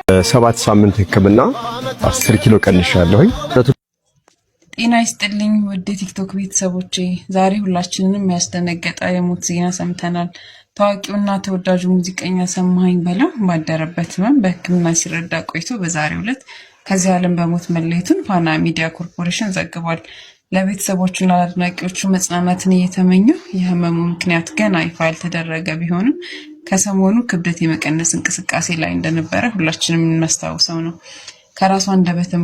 7 ሳምንት ህክምና 10 ኪሎ ቀንሻለሁ። ጤና ይስጥልኝ ውድ ቲክቶክ ቤተሰቦቼ፣ ዛሬ ሁላችንንም ያስደነገጠ የሞት ዜና ሰምተናል። ታዋቂውና ተወዳጁ ሙዚቀኛ ሰማኸኝ በለው ባደረበት ህመም በህክምና ሲረዳ ቆይቶ በዛሬው ዕለት ከዚህ ዓለም በሞት መለየቱን ፋና ሚዲያ ኮርፖሬሽን ዘግቧል። ለቤተሰቦቹና ለአድናቂዎቹ መጽናናትን እየተመኘው የህመሙ ምክንያት ገና ይፋ ያልተደረገ ቢሆንም ከሰሞኑ ክብደት የመቀነስ እንቅስቃሴ ላይ እንደነበረ ሁላችንም እናስታውሰው ነው። ከራሱ አንደበትም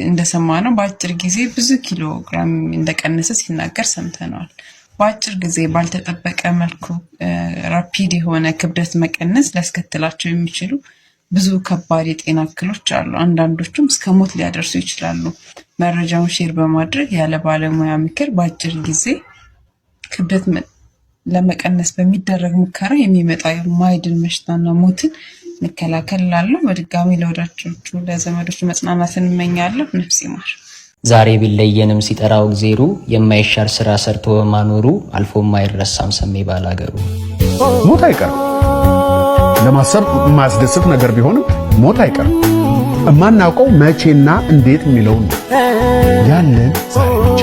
እንደሰማነው በአጭር ጊዜ ብዙ ኪሎ ግራም እንደቀነሰ ሲናገር ሰምተናል። በአጭር ጊዜ ባልተጠበቀ መልኩ ራፒድ የሆነ ክብደት መቀነስ ሊያስከትላቸው የሚችሉ ብዙ ከባድ የጤና እክሎች አሉ። አንዳንዶቹም እስከ ሞት ሊያደርሱ ይችላሉ። መረጃውን ሼር በማድረግ ያለ ባለሙያ ምክር በአጭር ጊዜ ክብደት ለመቀነስ በሚደረግ ሙከራ የሚመጣ የማይድን በሽታና ሞትን እንከላከል እላለሁ። በድጋሚ ለወዳጆቹ ለዘመዶቹ መጽናናትን እመኛለሁ። ነፍስ ይማር። ዛሬ ቢለየንም ሲጠራው እግዜሩ የማይሻር ስራ ሰርቶ በማኖሩ አልፎ የማይረሳም ሰሜ ባላገሩ። ሞት አይቀርም። ለማሰብ የማያስደስት ነገር ቢሆንም ሞት አይቀርም። እማናውቀው መቼና እንዴት የሚለውን ያለን ዛሬ ብቻ